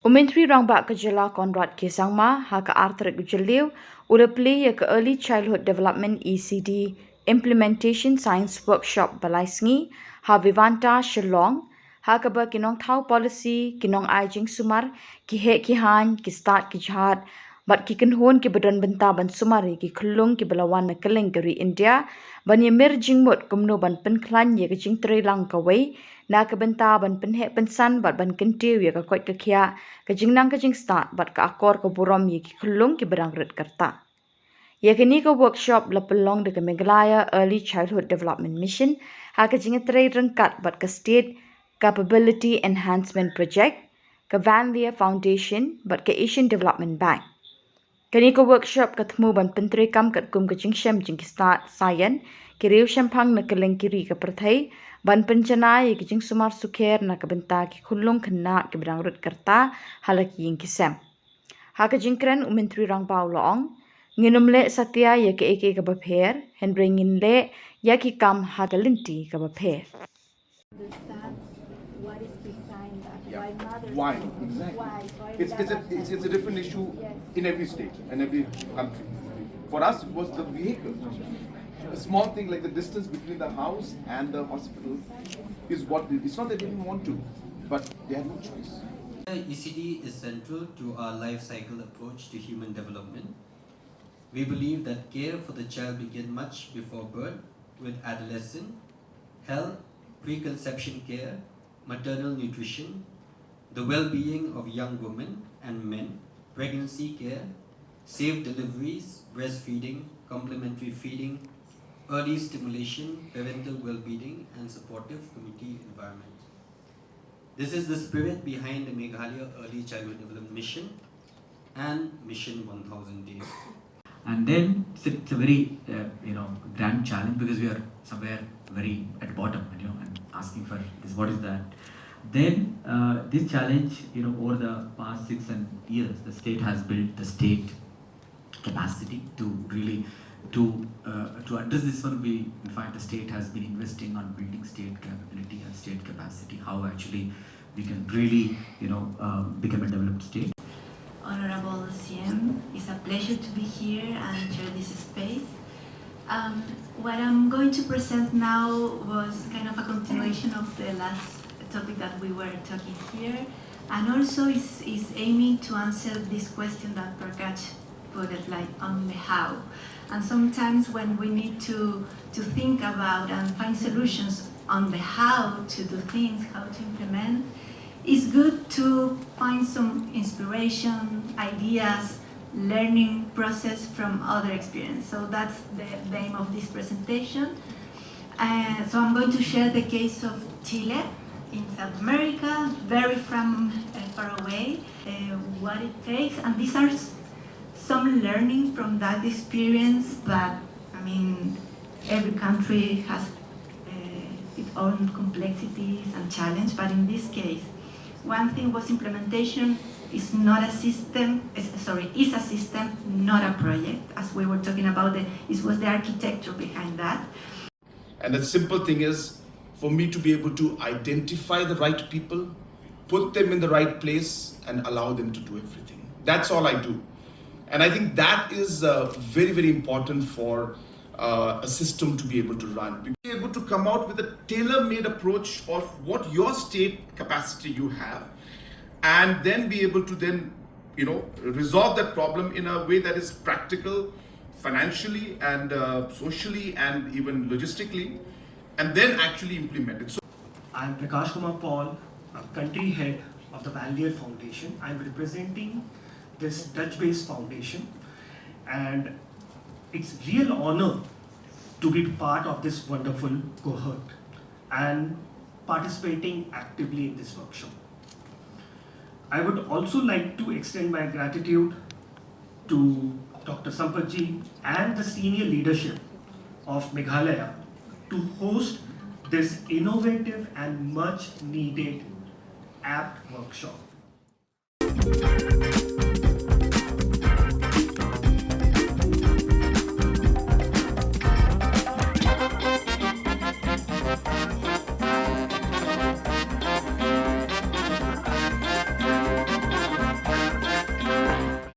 Umentri Rangba Khubor Konrad Kisangma haka Arthur Gujaliu Urapli ya ke Early Childhood Development ECD Implementation Science Workshop Balaisngi ha Vivanta Shillong haka ba kinong thau policy kinong ajing sumar ki he ki han ki start ki jhat bat ki kinhon ki badon benta ban sumari ki khulung ki balawan na keleng kari India ban Iamir Jingmut kumno ban penklan ye ke jingtre lang kawai na ke benta ban penhe pensan bat ban Kyntiew ye ka kot ka khia ka jingnang ka jing Stad bat ka akor ka burom ye ki khulung ki barang rit karta ye kini ka workshop la pelong de ka Meghalaya Early Childhood Development Mission ha ka jingatre rengkat bat ka State Capability Enhancement Project ka Van Leer Foundation bat ka Asian Development Bank kini ka workshop ka thmu ban pentre kam kat kum ka jingshem jing Stad sayan ki Riew Shemphang na keleng kiri ka perthai ban pencana ye ki jing sumar sukher na ka benta ki khulung Khynnah ki barang rit karta halaki ying kisem ha ka jingkren umentri rang pau loong nginumle satya ye ke eke ka bapher henbringin le ya ki kam ha ka linti ka bapher. What is behind that? Yeah. Why mothers? Why? Exactly. Why? So It's a different issue in every state and every country. For us, it was the vehicle. A small thing like the distance between the house and the hospital is what it's not that they didn't want to, but they had no choice. ECD is central to our life cycle approach to human development. We believe that care for the child begins much before birth with adolescent, health, preconception care, maternal nutrition, the well-being of young women and men, pregnancy care, safe deliveries, breastfeeding, complementary feeding, early stimulation, parental well-being, and supportive community environment. This is the spirit behind the Meghalaya Early Childhood Development Mission and Mission 1000 Days. And then it's a very grand challenge because we are somewhere very at the bottom, and asking for this, what is that? Then this challenge, over the past 6 years, the state has built the state capacity to really to address this one. In fact, the state has been investing on building state capability and state capacity. How actually we can really become a developed state. Honorable CM, it's a pleasure to be here and share this space. What I'm going to present now was kind of a continuation of the last topic that we were talking here, and also is aiming to answer this question that Prakash put it, like on the how. And sometimes when we need to think about and find solutions on the how to do things, how to implement, it's good to find some inspiration, ideas, learning process from other experience. So that's the aim of this presentation. So I'm going to share the case of Chile in South America, very far away, what it takes. And these are some learnings from that experience, but I mean, every country has its own complexities and challenge, but in this case, one thing was implementation is not a system, is a system, not a project. As we were talking about, it was the architecture behind that. And the simple thing is for me to be able to identify the right people, put them in the right place, and allow them to do everything. That's all I do. And I think that is very, very important for a system to be able to run. Be able to come out with a tailor-made approach of what your state capacity you have, and then be able to then, resolve that problem in a way that is practical, financially and socially and even logistically, and then actually implement it. So I'm Prakash Kumar Paul, I'm country head of the Van Leer Foundation. I'm representing this Dutch-based foundation, and it's real honor to be part of this wonderful cohort and participating actively in this workshop. I would also like to extend my gratitude to Dr. Sampatji and the senior leadership of Meghalaya to host this innovative and much needed apt workshop.